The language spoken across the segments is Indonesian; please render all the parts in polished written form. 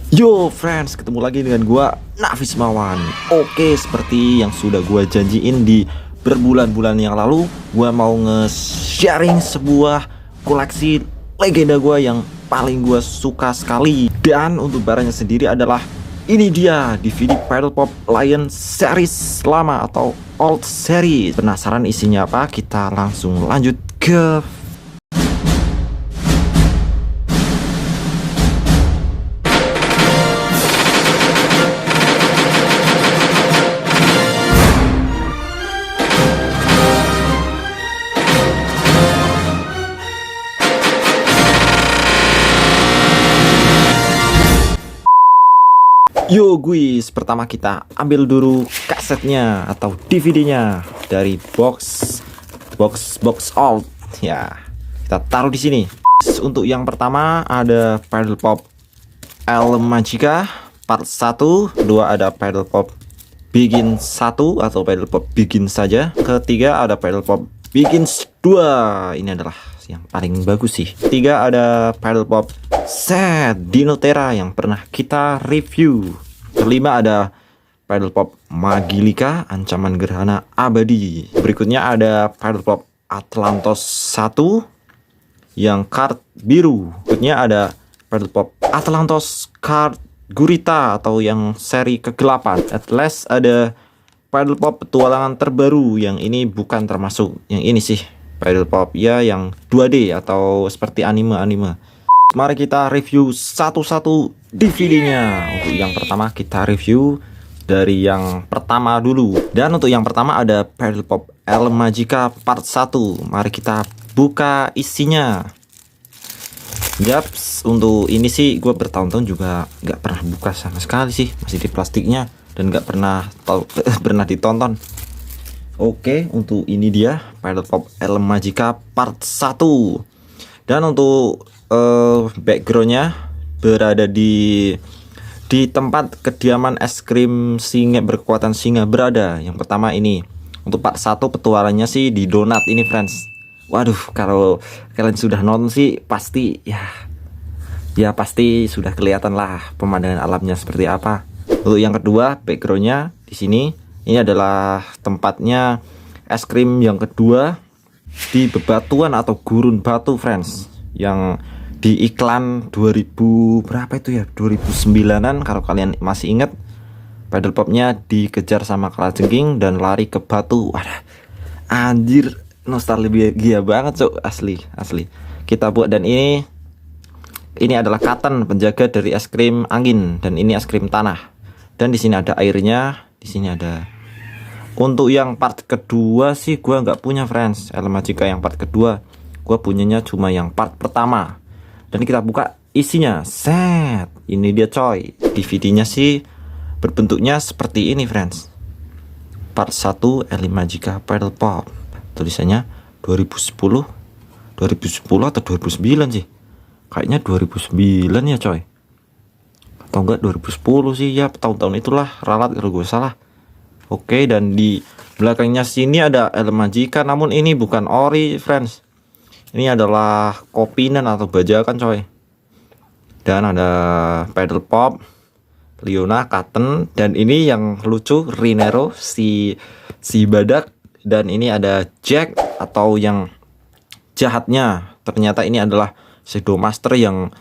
Yo friends, ketemu lagi dengan gua Nafis Mawan. Oke, seperti yang sudah gua janjiin di berbulan-bulan yang lalu, gua mau nge-sharing sebuah koleksi legenda gua yang paling gua suka sekali. Dan untuk barangnya sendiri adalah ini dia DVD Paddle Pop Lion series lama atau old series. Penasaran isinya apa? Kita langsung lanjut ke Yo guys, pertama kita ambil dulu kasetnya atau DVD-nya dari box old ya. Kita taruh di sini. Untuk yang pertama ada Paddle Pop El Magica part 1, kedua ada Paddle Pop Begin 1 atau Paddle Pop Begin saja. Ketiga ada Paddle Pop Begins 2. Ini adalah yang paling bagus sih. Ketiga ada Paddle Pop Set Dinotera yang pernah kita review. Kelima ada Paddle Pop Magilica Ancaman Gerhana Abadi. Berikutnya ada Paddle Pop Atlantos 1 yang card biru. Berikutnya ada Paddle Pop Atlantos card Gurita atau yang seri ke-8. At last ada Paddle Pop petualangan terbaru, yang ini bukan termasuk yang ini sih. Paddle Pop ya yang 2D atau seperti anime-anime. Mari kita review satu-satu DVD-nya. Untuk yang pertama kita review dari yang pertama dulu. Dan untuk yang pertama ada Paddle Pop El Magica part 1. Mari kita buka isinya. Yaps, untuk ini sih gue bertahun-tahun juga nggak pernah buka sama sekali sih. Masih di plastiknya dan nggak pernah pernah ditonton. Oke, untuk ini dia Paddle Pop El Magica part 1. Dan untuk backgroundnya berada di tempat kediaman es krim singa berkekuatan singa berada. Yang pertama ini untuk part 1 petualangannya sih di donat ini friends. Waduh, kalau kalian sudah nonton sih pasti ya pasti sudah kelihatan lah pemandangan alamnya seperti apa. Untuk yang kedua backgroundnya di sini, ini adalah tempatnya es krim yang kedua di bebatuan atau gurun batu friends, yang di iklan 2000 berapa itu ya, 2009an kalau kalian masih ingat. Paddle Popnya dikejar sama kalajengking dan lari ke batu. Wadah, anjir, nostalgia banget cok, asli. Kita buat, dan ini adalah cotton penjaga dari es krim angin, dan ini es krim tanah. Dan di sini ada airnya, di sini ada. Untuk yang part kedua sih gua nggak punya friends, El Magica yang part kedua. Gua punyanya cuma yang part pertama. Dan kita buka isinya. Set. Ini dia coy. DVD-nya sih berbentuknya seperti ini friends. Part 1 El Magica Paddle Pop. Tulisannya 2010 atau 2009 sih. Kayaknya 2009 ya coy. Atau enggak 2010 sih ya, tahun-tahun itulah, ralat kalau gue salah. Oke, dan di belakangnya sini ada El Magica, namun ini bukan ori friends. Ini adalah kopinan atau bajakan coy. Dan ada Paddle Pop, Leona, Cotton, dan ini yang lucu Rinero si badak. Dan ini ada Jack atau yang jahatnya. Ternyata ini adalah Shadow Master yang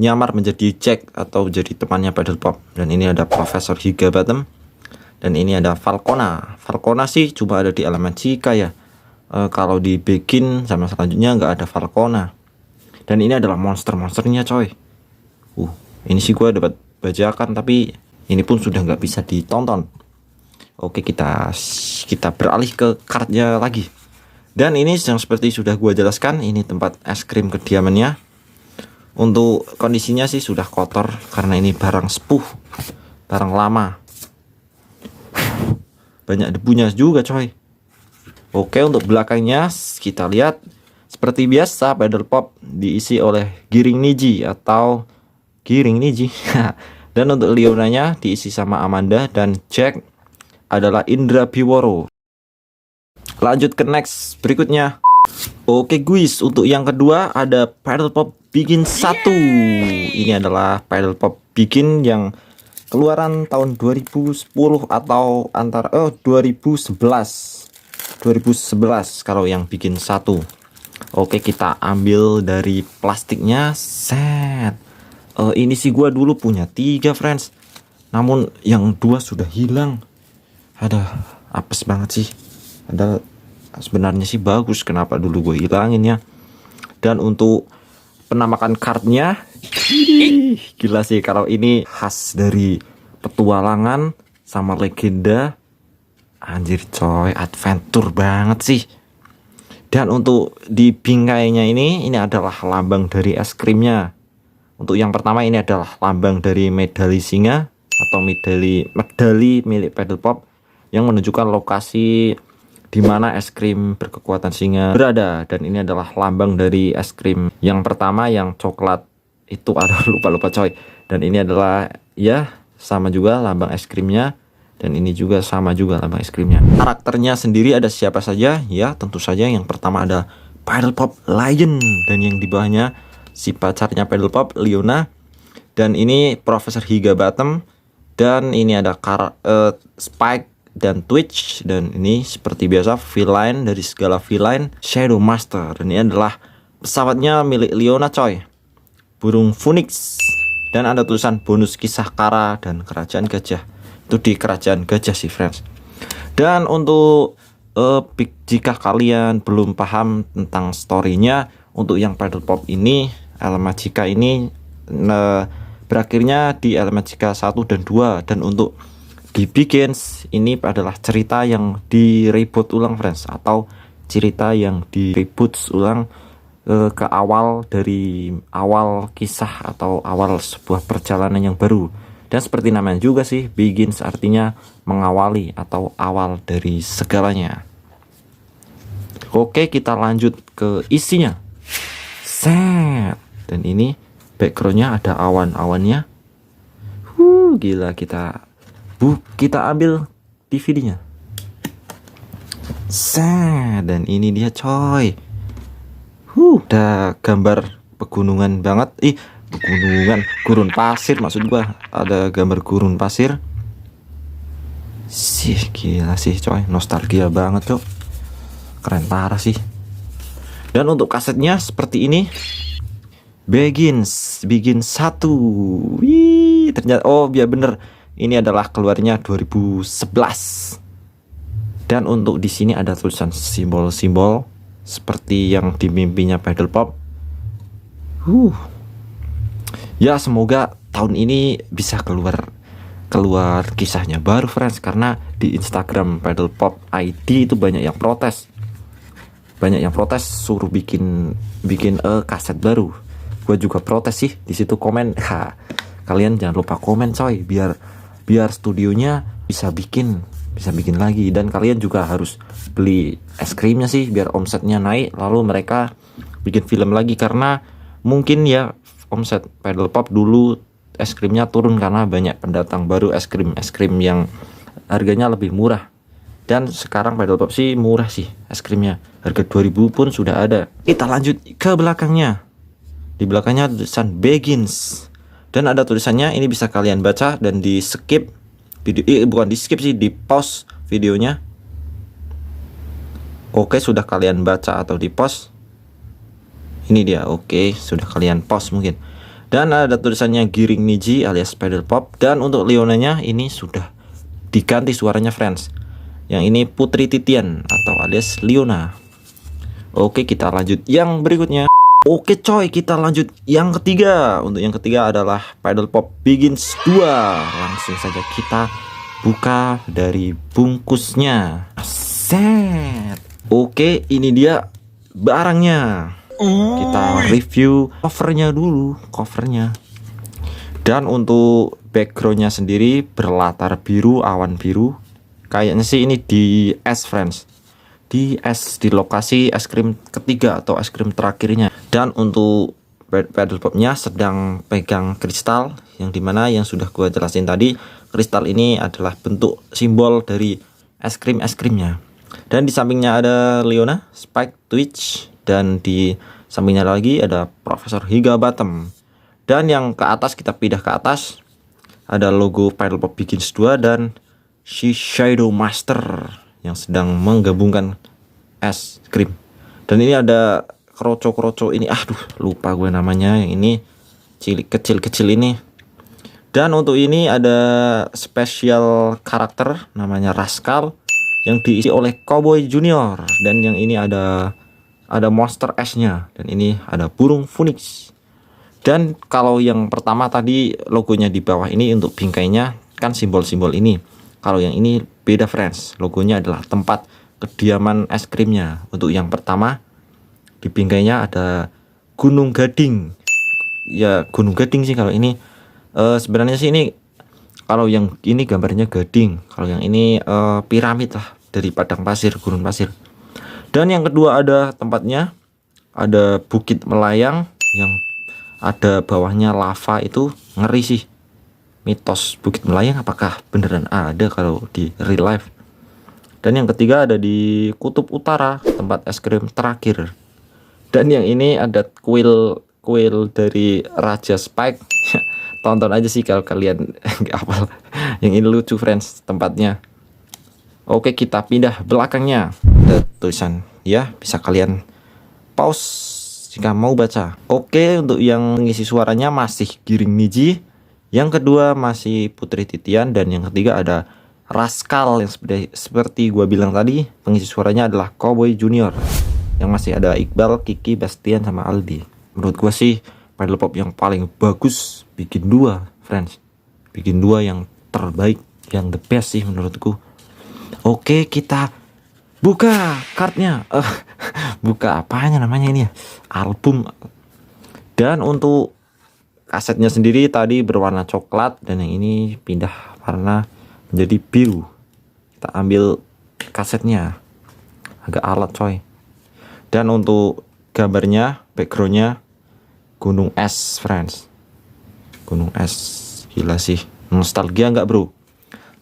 nyamar menjadi Jack atau jadi temannya Paddle Pop. Dan ini ada Profesor Higginbottom. Dan ini ada Falcona. Falcona sih cuma ada di El Magica ya. Kalau di Begin sama selanjutnya nggak ada Falcona. Dan ini adalah monsternya coy. Ini sih gue dapat bajakan, tapi ini pun sudah nggak bisa ditonton. Oke, kita beralih ke cardnya lagi. Dan ini yang seperti sudah gue jelaskan, ini tempat es krim kediamannya. Untuk kondisinya sih sudah kotor karena ini barang sepuh, barang lama. Banyak debunya juga coy. Oke, untuk belakangnya kita lihat seperti biasa Paddle Pop diisi oleh Giring Niji atau Giring Niji. Dan untuk Leonanya diisi sama Amanda, dan Jack adalah Indra Biworo. Lanjut ke next berikutnya. Oke guys, untuk yang kedua ada Paddle Pop Begin 1. Ini adalah Paddle Pop bikin yang keluaran tahun 2010 atau antara 2011 kalau yang bikin satu. Oke, kita ambil dari plastiknya. Set. Ini sih gua dulu punya 3 friends, namun yang 2 sudah hilang. Ada apes banget sih. Ada sebenarnya sih bagus, kenapa dulu gue hilangin ya. Dan untuk penampakan kartnya, gila sih kalau ini khas dari petualangan sama legenda. Anjir coy, adventure banget sih. Dan untuk di bingkainya ini adalah lambang dari es krimnya. Untuk yang pertama ini adalah lambang dari medali singa atau medali milik Paddle Pop yang menunjukkan lokasi di mana es krim berkekuatan singa berada. Dan ini adalah lambang dari es krim yang pertama yang coklat itu, ada lupa coy. Dan ini adalah ya sama juga lambang es krimnya, dan ini juga sama juga lambang es krimnya. Karakternya sendiri ada siapa saja? Ya tentu saja yang pertama ada Paddle Pop Lion, dan yang di bawahnya si pacarnya Paddle Pop, Leona. Dan ini Profesor Higginbottom, dan ini ada Spike dan Twitch. Dan ini seperti biasa villain dari segala villain, Shadow Master. Dan ini adalah pesawatnya milik Leona coy, burung Phoenix. Dan ada tulisan bonus kisah Kara dan kerajaan gajah. Itu di kerajaan gajah sih friends. Dan untuk jika kalian belum paham tentang storynya, untuk yang Paddle Pop ini, Elmagicka ini berakhirnya di Elmagicka 1 dan 2. Dan untuk di Begins ini adalah cerita yang di reboot ulang friends, atau cerita yang di reboot ulang ke awal, dari awal kisah atau awal sebuah perjalanan yang baru. Dan seperti namanya juga sih, Begins artinya mengawali atau awal dari segalanya. Oke, kita lanjut ke isinya. Set. Dan ini backgroundnya ada awan-awannya. Gila, kita ambil DVD-nya. Set. Dan ini dia coy. Ada gambar pegunungan banget. Pegunungan, gurun pasir maksud gua. Ada gambar gurun pasir. Sih gila sih coy, nostalgia banget cok. Keren parah sih. Dan untuk kasetnya seperti ini. Begins 1. Wih, ternyata biar bener. Ini adalah keluarnya 2011. Dan untuk di sini ada tulisan simbol-simbol seperti yang di mimpinya Paddle Pop. Ya semoga tahun ini bisa keluar kisahnya baru friends, karena di Instagram Paddle Pop ID itu banyak yang protes. Suruh bikin kaset baru. Gue juga protes sih di situ, komen. Kalian jangan lupa komen coy, biar studionya bisa bikin lagi. Dan kalian juga harus beli es krimnya sih biar omsetnya naik, lalu mereka bikin film lagi. Karena mungkin ya omset Paddle Pop dulu es krimnya turun karena banyak pendatang baru es krim yang harganya lebih murah. Dan sekarang Paddle Pop sih murah sih es krimnya, harga 2000 pun sudah ada. Kita lanjut ke belakangnya. Di belakangnya tulisan Begins, dan ada tulisannya, ini bisa kalian baca dan di skip video, bukan di skip sih, di pause videonya. Oke, sudah kalian baca atau di pause? Ini dia, oke, sudah kalian pause mungkin. Dan ada tulisannya Giring Niji alias Paddle Pop. Dan untuk Leonanya ini sudah diganti suaranya friends. Yang ini Putri Titian atau alias Leona. Oke, kita lanjut yang berikutnya. Oke coy, kita lanjut yang ketiga. Untuk yang ketiga adalah Paddle Pop Begins 2. Langsung saja kita buka dari bungkusnya. Set. Oke, ini dia barangnya. Kita review covernya dulu, Dan untuk backgroundnya sendiri berlatar biru, awan biru. Kayaknya sih ini di es friends, di lokasi es krim ketiga atau es krim terakhirnya. Dan untuk Paddle Popnya sedang pegang kristal, yang dimana yang sudah gua jelasin tadi, kristal ini adalah bentuk simbol dari es krimnya. Dan di sampingnya ada Leona, Spike, Twitch, dan di sampingnya lagi ada Profesor Higginbottom. Dan yang ke atas, kita pindah ke atas, ada logo Paddle Pop Begins 2 dan si Shadow Master yang sedang menggabungkan es krim. Dan ini ada kroco-kroco ini, aduh lupa gue namanya, yang ini cilik kecil-kecil ini. Dan untuk ini ada spesial karakter namanya Rascal yang diisi oleh Cowboy Junior. Dan yang ini ada monster S-nya, dan ini ada burung Phoenix. Dan kalau yang pertama tadi logonya di bawah ini untuk bingkainya kan simbol-simbol ini. Kalau yang ini beda friends, logonya adalah tempat kediaman es krimnya. Untuk yang pertama di bingkainya ada Gunung Gading. Ya Gunung Gading sih kalau ini. Sebenarnya sih ini, kalau yang ini gambarnya gading, kalau yang ini piramid lah dari padang pasir, gurun pasir. Dan yang kedua ada tempatnya, ada Bukit Melayang yang ada bawahnya lava. Itu ngeri sih, mitos Bukit Melayang apakah beneran ada kalau di real life. Dan yang ketiga ada di Kutub Utara, tempat es krim terakhir. Dan yang ini ada kuil dari Raja Spike. Tonton aja sih kalau kalian nggak hafal. Yang ini lucu friends tempatnya. Oke, kita pindah belakangnya, ada tulisan ya, bisa kalian pause jika mau baca. Oke, untuk yang mengisi suaranya masih Giring Niji, yang kedua masih Putri Titian, dan yang ketiga ada Rascal yang seperti gua bilang tadi, pengisi suaranya adalah Cowboy Junior, yang masih ada Iqbal, Kiki, Bastian, sama Aldi. Menurut gua sih Paddle Pop yang paling bagus bikin 2 friends, bikin 2 yang terbaik, yang the best sih menurutku. Oke, kita buka kartnya. Buka apanya namanya ini ya, album. Dan untuk kasetnya sendiri tadi berwarna coklat, dan yang ini pindah warna menjadi biru. Kita ambil kasetnya, agak alat coy. Dan untuk gambarnya, backgroundnya gunung es friends, gunung es. Gila sih, nostalgia nggak bro?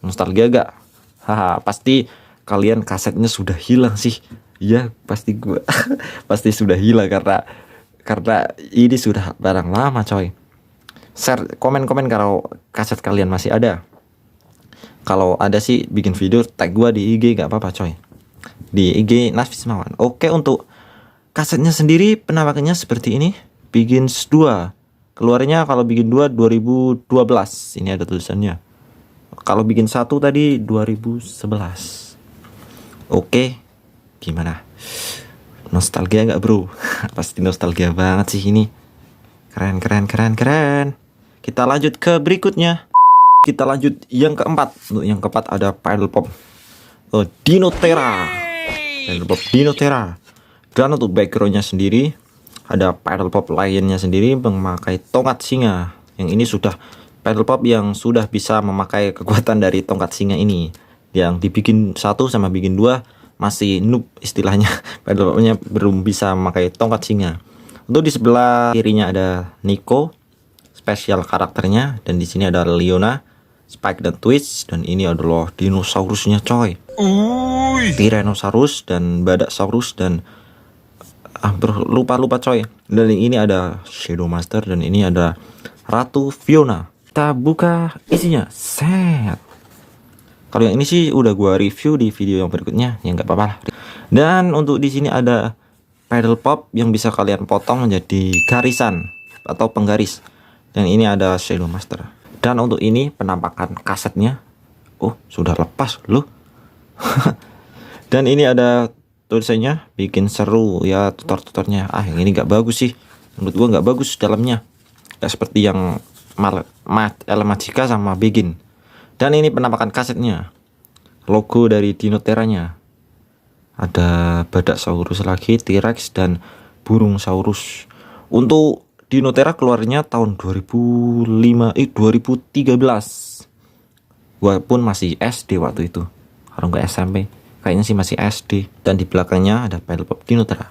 Nostalgia gak? Haha, pasti kalian kasetnya sudah hilang sih. Ya pasti gue pasti sudah hilang karena ini sudah barang lama coy. Share, komen-komen kalau kaset kalian masih ada. Kalau ada sih bikin video tag gue di IG gak apa-apa coy, di IG Nafismawan. Oke, untuk kasetnya sendiri penampakannya seperti ini. Begins 2 keluarnya kalau Begin 2 2012, ini ada tulisannya. Kalau Begin 1 tadi 2011. Oke, gimana? Nostalgia nggak bro? Pasti nostalgia banget sih ini. Keren. Kita lanjut ke berikutnya. Kita lanjut yang keempat. Untuk yang keempat ada Paddle Pop Dinotera. Paddle Pop Dinotera. Dan untuk backgroundnya sendiri ada Paddle Pop lainnya sendiri memakai tongkat singa. Yang ini sudah Paddle Pop yang sudah bisa memakai kekuatan dari tongkat singa ini. Yang dibikin 1 sama bikin 2 masih noob istilahnya. Paddle Popnya belum bisa memakai tongkat singa. Untuk di sebelah kirinya ada Nico, spesial karakternya, dan di sini ada Leona, Spike dan Twitch, dan ini adalah dinosaurusnya coy. Tyrannosaurus dan Badaksaurus dan lupa coy. Dan ini ada Shadow Master, dan ini ada Ratu Fiona. Kita buka isinya. Set. Kalau yang ini sih udah gua review di video yang berikutnya, ya nggak apa-apa lah. Dan untuk di sini ada Paddle Pop yang bisa kalian potong menjadi garisan atau penggaris. Dan ini ada Shadow Master. Dan untuk ini penampakan kasetnya. Oh, sudah lepas loh. Dan ini ada tulisannya, bikin seru ya, tutor-tutornya. Yang ini nggak bagus sih. Menurut gua nggak bagus dalamnya. Nggak seperti yang Elmagicka sama Begin. Dan ini penampakan kasetnya. Logo dari Dinoteranya. Ada Badaksaurus lagi, T-Rex, dan burung saurus. Untuk Dinotera keluarnya tahun 2013. Gua pun masih SD waktu itu. Kalau nggak SMP, kayaknya sih masih SD. Dan di belakangnya ada Paddle Pop Dinotera.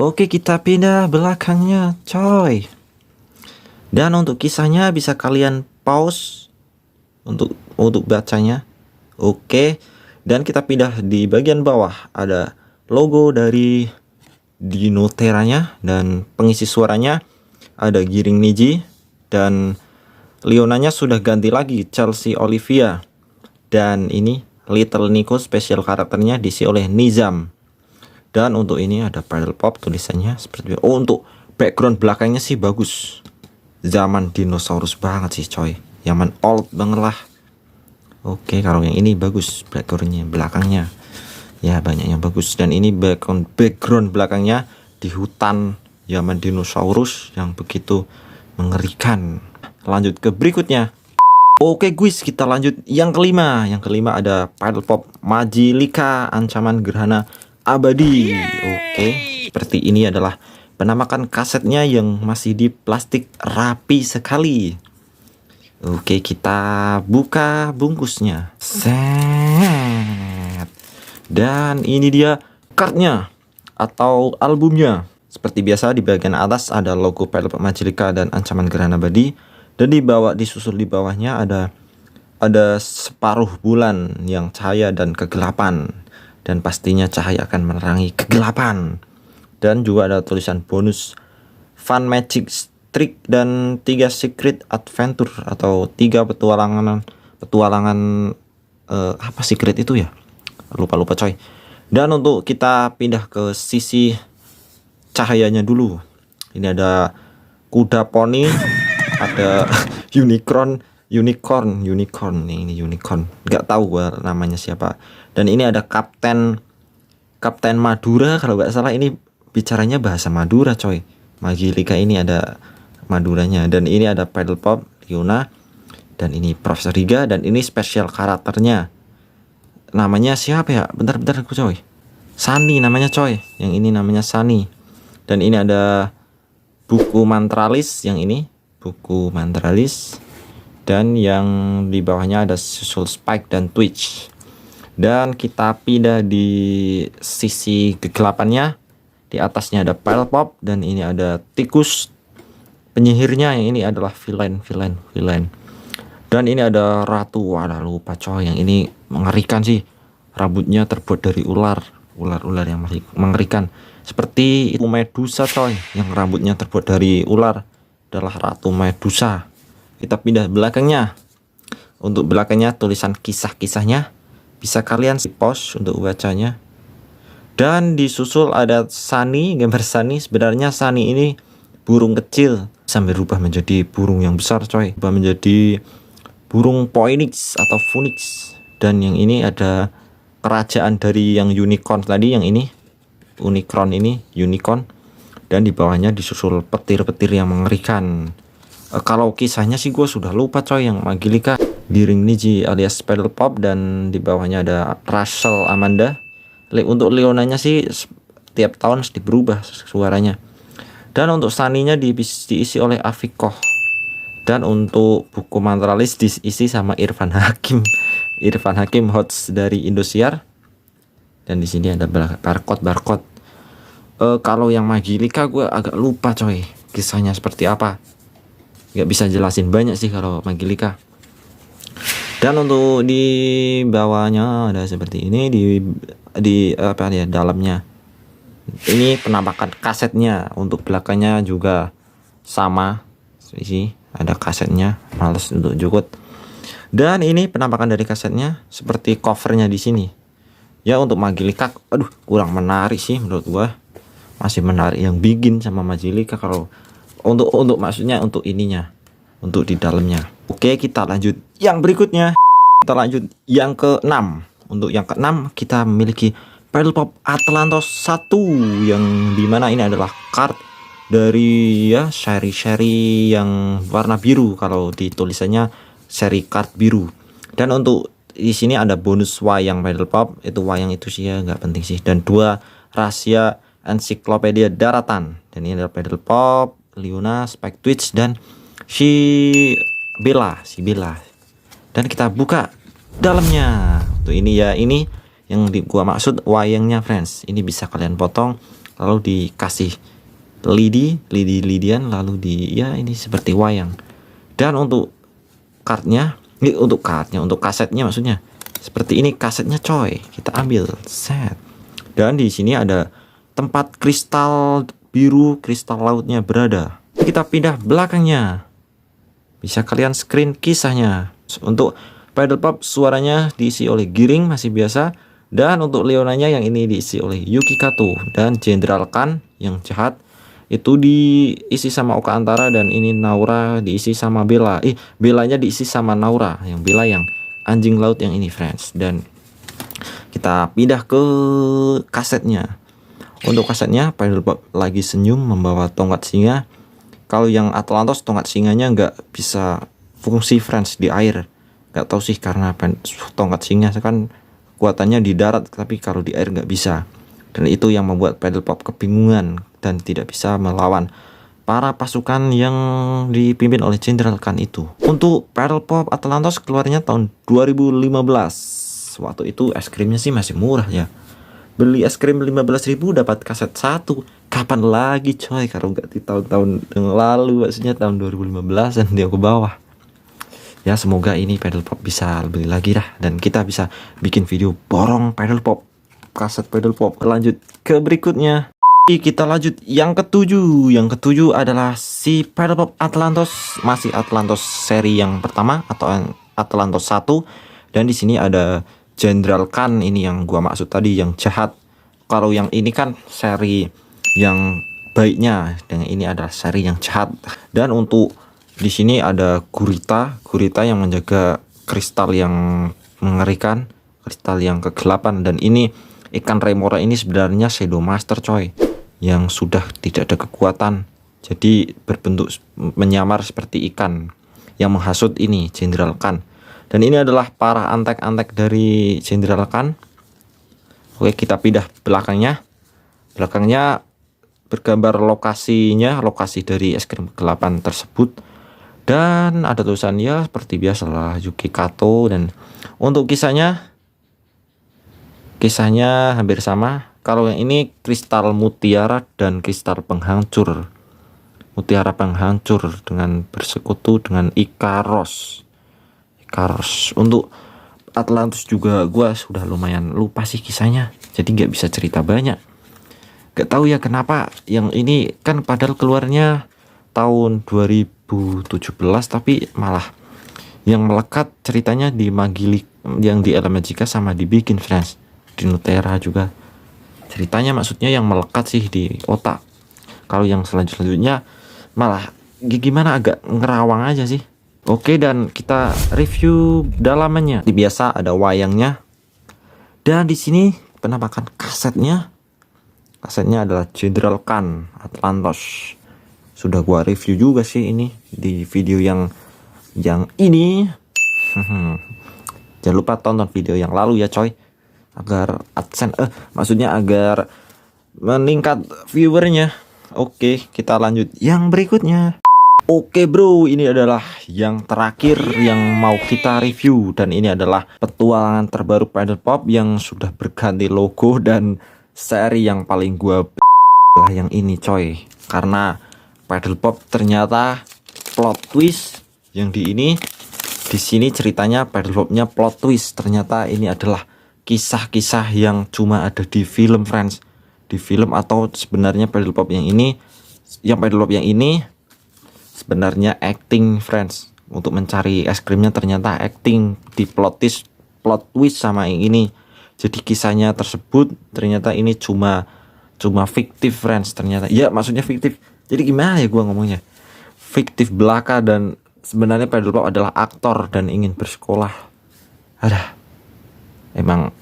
Oke, kita pindah belakangnya, coy. Dan untuk kisahnya bisa kalian pause untuk bacanya. Oke. Dan kita pindah di bagian bawah, ada logo dari Dinoteranya, dan pengisi suaranya ada Giring Niji, dan Leonanya sudah ganti lagi, Chelsea Olivia. Dan ini Little Nico special karakternya diisi oleh Nizam. Dan untuk ini ada Paddle Pop tulisannya seperti itu. Oh, untuk background belakangnya sih bagus. Zaman dinosaurus banget sih coy. Zaman old banget lah. Oke, kalau yang ini bagus backgroundnya, belakangnya. Ya banyak yang bagus. Dan ini background belakangnya di hutan zaman dinosaurus yang begitu mengerikan. Lanjut ke berikutnya. Oke guys, kita lanjut yang kelima. Yang kelima ada Paddle Pop Majilika Ancaman Gerhana Abadi. Oke, seperti ini adalah penampakan kasetnya yang masih di plastik rapi sekali. Oke, kita buka bungkusnya. Set. Dan ini dia kartnya atau albumnya. Seperti biasa di bagian atas ada logo Paddle Pop Majilika dan Ancaman Gerhana Abadi. Dan disusul di bawahnya ada separuh bulan yang cahaya dan kegelapan. Dan pastinya cahaya akan menerangi kegelapan. Dan juga ada tulisan bonus Fun Magic Trick dan 3 Secret Adventure atau 3 petualangan apa secret itu ya? Lupa coy. Dan untuk kita pindah ke sisi cahayanya dulu. Ini ada kuda poni, ada unicorn ini unicorn, nggak tahu gua namanya siapa. Dan ini ada Kapten Madura, kalau nggak salah ini bicaranya bahasa Madura coy. Majilika ini ada Maduranya. Dan ini ada Paddle Pop Leona, dan ini Profesor Riga, dan ini spesial karakternya namanya siapa ya, bentar coy, Sunny namanya coy, yang ini namanya Sunny. Dan ini ada buku Mantralis, yang ini buku Mantralis, dan yang di bawahnya ada susul Spike dan Twitch. Dan kita pindah di sisi kegelapannya. Di atasnya ada Paddle Pop, dan ini ada tikus penyihirnya, yang ini adalah villain. Dan ini ada ratu, wadah lupa coy, yang ini mengerikan sih. Rambutnya terbuat dari ular yang masih mengerikan. Seperti itu Medusa coy, yang rambutnya terbuat dari ular adalah Ratu Medusa. Kita pindah belakangnya. Untuk belakangnya tulisan kisah-kisahnya bisa kalian post untuk bacanya. Dan disusul ada Sunny, gambar Sunny. Sebenarnya Sunny ini burung kecil sampai berubah menjadi burung yang besar coy, berubah menjadi burung Phoenix atau Phoenix. Dan yang ini ada kerajaan dari yang unicorn tadi, yang ini unicorn ini unicorn. Dan di bawahnya disusul petir-petir yang mengerikan. Kalau kisahnya sih gue sudah lupa coy. Yang Majilika, Giring Niji alias Paddle Pop, dan di bawahnya ada Rachel Amanda. Untuk Leonanya sih tiap tahun sedikit berubah suaranya. Dan untuk Sunny-nya diisi oleh Afikoh. Dan untuk buku Mantralis diisi sama Irfan Hakim host dari Indosiar. Dan di sini ada barcode. Kalau yang Majilika gue agak lupa coy, kisahnya seperti apa. Gak bisa jelasin banyak sih kalau Majilika. Dan untuk di bawahnya ada seperti ini, di apa ya, dalamnya ini penampakan kasetnya. Untuk belakangnya juga sama sih, ada kasetnya, males untuk jukut. Dan ini penampakan dari kasetnya seperti covernya di sini. Ya untuk Majilika, aduh kurang menarik sih menurut gua. Masih menarik yang bikin sama Majilika kalau untuk maksudnya untuk ininya, untuk di dalamnya. Oke, kita lanjut yang berikutnya. Kita lanjut yang ke-6. Untuk yang ke-6 kita memiliki Paddle Pop Atlantos 1, yang dimana ini adalah card dari ya seri yang warna biru, kalau di tulisannya seri card biru. Dan untuk di sini ada bonus wayang Paddle Pop, itu wayang itu sih ya nggak penting sih. Dan 2 rahasia ensiklopedia daratan. Dan ini adalah Paddle Pop, Leona, Spike Twitch, dan si Bella. Dan kita buka dalamnya. Tuh ini ya, ini yang gua maksud wayangnya friends. Ini bisa kalian potong lalu dikasih lidian lalu ya ini seperti wayang. Dan untuk untuk kasetnya maksudnya seperti ini kasetnya coy. Kita ambil set. Dan di sini ada tempat kristal biru, kristal lautnya berada. Kita pindah belakangnya, bisa kalian screen kisahnya. Untuk pedal pop suaranya diisi oleh Giring masih biasa, dan untuk Leonanya yang ini diisi oleh Yuki Kato, dan Jenderal Kan yang jahat itu diisi sama Oka Antara, dan ini Naura diisi sama Bella. Bellanya diisi sama Naura, yang Bella yang anjing laut yang ini friends. Dan kita pindah ke kasetnya. Untuk kasetnya pedal pop lagi senyum membawa tongkat singa. Kalau yang Atlantos tongkat singanya nggak bisa fungsi friends di air. Nggak tahu sih karena tongkat singa kan kekuatannya di darat, tapi kalau di air nggak bisa. Dan itu yang membuat pedal pop kebingungan dan tidak bisa melawan para pasukan yang dipimpin oleh Jenderal Kan itu. Untuk pedal pop Atlantos keluarnya tahun 2015. Waktu itu es krimnya sih masih murah ya. Beli es krim 15.000 dapat kaset 1. Kapan lagi coy, kalau nggak di tahun-tahun yang lalu, maksudnya tahun 2015 dan dia ke bawah. Ya semoga ini pedal pop bisa beli lagi dah, dan kita bisa bikin video borong pedal pop, kaset pedal pop. Lanjut ke berikutnya. Kita lanjut yang ketujuh. Yang ketujuh adalah si pedal pop Atlantos, masih Atlantos seri yang pertama atau Atlantos 1. Dan di sini ada Jenderal Kan, ini yang gua maksud tadi yang jahat. Kalau yang ini kan seri yang baiknya, dan ini adalah seri yang jahat. Dan untuk di sini ada Gurita yang menjaga kristal yang mengerikan, kristal yang kegelapan. Dan ini ikan Remora ini sebenarnya Shadow Master coy, yang sudah tidak ada kekuatan, jadi berbentuk menyamar seperti ikan yang menghasut ini Jenderal Kan. Dan ini adalah para antek-antek dari Jenderal Kan. Oke, kita pindah belakangnya. Belakangnya bergambar lokasinya, lokasi dari es krim kegelapan tersebut. Dan ada tulisan ya seperti biasalah Yuki Kato. Dan untuk kisahnya hampir sama. Kalau yang ini kristal mutiara dan kristal penghancur. Mutiara penghancur dengan bersekutu dengan Ikaros. Untuk Atlantis juga gua sudah lumayan lupa sih kisahnya, jadi nggak bisa cerita banyak. Gak tahu ya kenapa yang ini kan padahal keluarnya tahun 2017, tapi malah yang melekat ceritanya di Magilik, yang di Elemagica sama dibikin friends di Nutera juga. Ceritanya maksudnya yang melekat sih di otak. Kalau yang selanjutnya malah gimana, agak ngerawang aja sih. Oke, dan kita review dalamannya. Di biasa ada wayangnya. Dan di sini penampakan kasetnya. Kasetnya adalah Jenderal Kan Atlantos. Sudah gua review juga sih ini di video yang ini. Jangan lupa tonton video yang lalu ya coy, agar AdSense maksudnya agar meningkat viewernya. Oke, kita lanjut yang berikutnya. Oke bro, ini adalah yang terakhir yang mau kita review, dan ini adalah petualangan terbaru pedal pop yang sudah berganti logo dan seri yang paling gua lah yang ini coy. Karena pedal pop ternyata plot twist yang di sini ceritanya pedal popnya plot twist. Ternyata ini adalah kisah-kisah yang cuma ada di film friends, di film. Atau sebenarnya pedal pop yang ini sebenarnya acting friends, untuk mencari es krimnya ternyata acting di plot twist sama yang ini. Jadi kisahnya tersebut ternyata ini cuma fiktif friends ternyata. Ya maksudnya fiktif, jadi gimana ya gua ngomongnya, fiktif belaka, dan sebenarnya pedal pop adalah aktor dan ingin bersekolah. Emang.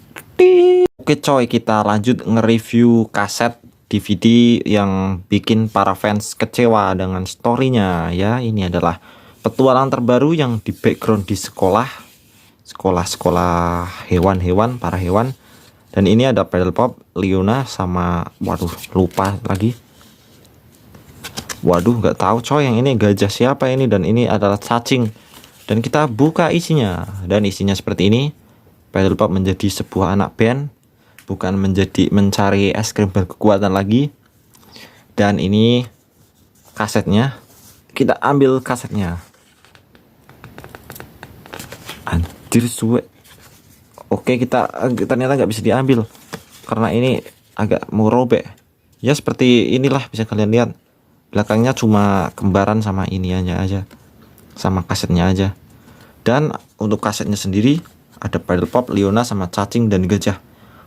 Oke coy, kita lanjut nge-review kaset DVD yang bikin para fans kecewa dengan storynya ya. Ini adalah petualangan terbaru yang di background di sekolah hewan-hewan, para hewan. Dan ini ada pedal pop, Leona sama lupa lagi. Nggak tahu coy, yang ini gajah siapa ini, dan ini adalah cacing. Dan kita buka isinya, dan isinya seperti ini. Pedal pop menjadi sebuah anak band, bukan menjadi mencari es krim berkekuatan lagi. Dan ini kasetnya, kita ambil kasetnya. Anjir suwe. Oke, kita ternyata nggak bisa diambil karena ini agak mau robek. Ya seperti inilah, bisa kalian lihat. belakangnya cuma kembaran sama ini aja, sama kasetnya aja. Dan untuk kasetnya sendiri ada Paddle Pop, Leona sama cacing dan gajah.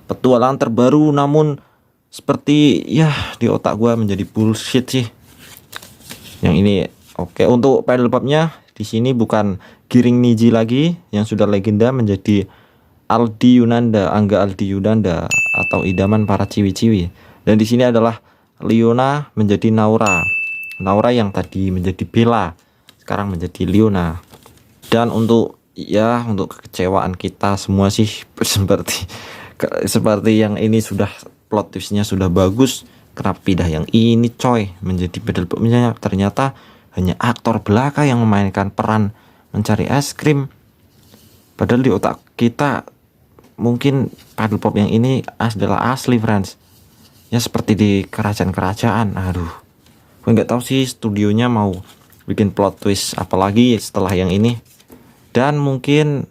Petualangan terbaru, namun seperti ya di otak gua menjadi bullshit sih. Yang ini oke. Untuk Paddle Popnya di sini bukan Giring Niji lagi yang sudah legenda menjadi Aldi Yunanda, Angga Aldi Yunanda atau idaman para ciwi-ciwi. Dan di sini adalah Leona menjadi Naura. Naura yang tadi menjadi Bella, sekarang menjadi Leona. Dan untuk kekecewaan kita semua sih seperti yang ini sudah plot twistnya sudah bagus, kenapa pindah yang ini coy menjadi Paddle Popnya ternyata hanya aktor belaka yang memainkan peran mencari es krim. Padahal di otak kita mungkin Paddle Pop yang ini adalah asli friends. Ya seperti di kerajaan-kerajaan. Aduh, gue nggak tahu sih studionya mau bikin plot twist apalagi setelah yang ini. Dan mungkin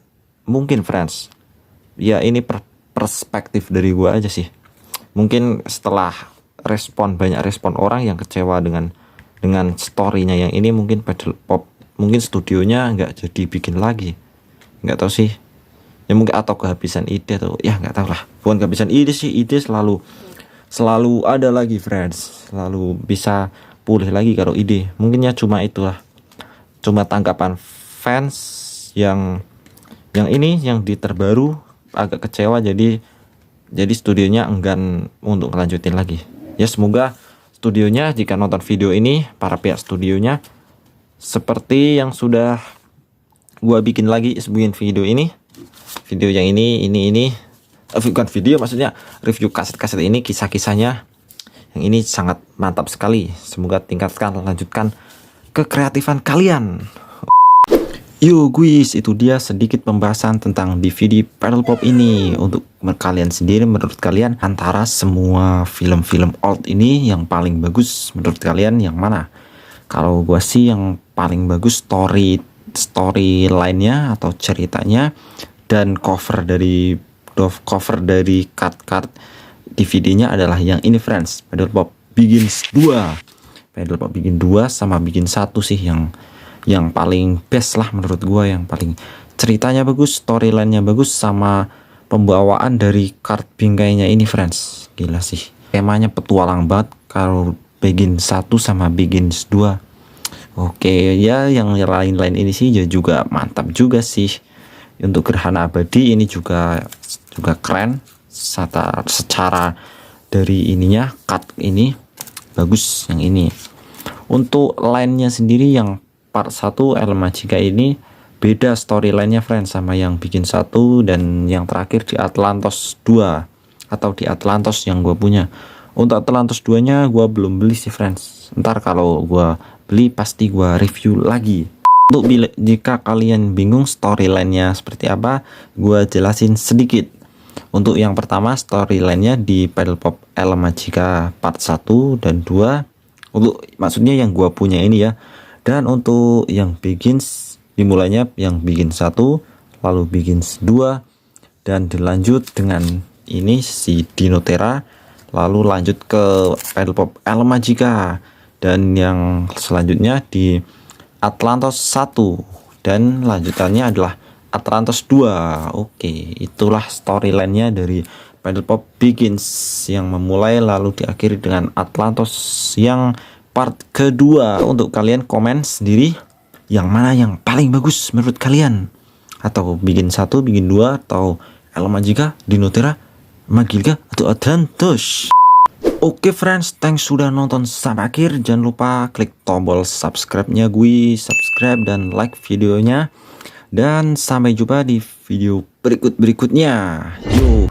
friends, ya ini perspektif dari gue aja sih. Mungkin setelah banyak respon orang yang kecewa dengan storynya yang ini, mungkin Paddle Pop, mungkin studionya nggak jadi bikin lagi. Nggak tahu sih. Ya mungkin atau kehabisan ide atau ya nggak tahu lah. Bukan kehabisan ide sih, ide selalu ada lagi friends, selalu bisa pulih lagi kalau ide. Mungkinnya cuma itulah, cuma tanggapan fans yang ini yang di terbaru agak kecewa, jadi studionya enggan untuk melanjutin lagi. Ya semoga studionya jika nonton video ini, para pihak studionya seperti yang sudah gua bikin video ini, video yang ini bukan video, maksudnya review kaset-kaset ini, kisah-kisahnya yang ini sangat mantap sekali. Semoga lanjutkan kekreatifan kalian. Yo guys, itu dia sedikit pembahasan tentang DVD Paddle Pop ini. Untuk kalian sendiri, menurut kalian antara semua film-film old ini yang paling bagus menurut kalian yang mana? Kalau gua sih yang paling bagus storyline-nya atau ceritanya, dan cover dari card DVD-nya adalah yang ini friends, Paddle Pop Begins 2. Paddle Pop Begins 2 sama Begins 1 sih yang paling best lah menurut gua, yang paling ceritanya bagus, storyline-nya bagus, sama pembawaan dari kart bingkainya ini friends. Gila sih, temanya petualang banget kalau Begins 1 sama Begins 2. Oke ya, yang lain-lain ini sih ya juga mantap juga sih. Untuk Gerhana Abadi ini juga keren secara dari ininya, cut ini bagus yang ini. Untuk line-nya sendiri yang part 1 El Magica ini beda storyline-nya friends sama yang bikin 1, dan yang terakhir di Atlantos 2 atau di Atlantos yang gue punya. Untuk Atlantos 2 nya gue belum beli sih friends, ntar kalau gue beli pasti gue review lagi. Untuk jika kalian bingung storyline-nya seperti apa, gue jelasin sedikit. Untuk yang pertama, storyline-nya di Paddle Pop El Magica part 1 dan 2, untuk maksudnya yang gue punya ini ya. Dan untuk yang Begins, dimulainya yang Begins 1, lalu Begins 2, dan dilanjut dengan ini si Dinotera, lalu lanjut ke Paddle Pop El Magica, dan yang selanjutnya di Atlantos 1, dan lanjutannya adalah Atlantos 2. Oke, itulah storyline-nya dari Paddle Pop Begins yang memulai lalu diakhiri dengan Atlantos yang part kedua. Untuk kalian komen sendiri yang mana yang paling bagus menurut kalian, atau bikin 1, bikin 2, atau El Magica, Dinotera, Magica, atau Atlantos. Oke friends, thanks sudah nonton sampai akhir. Jangan lupa klik tombol subscribe-nya gue, subscribe dan like videonya, dan sampai jumpa di video berikutnya. Yuk.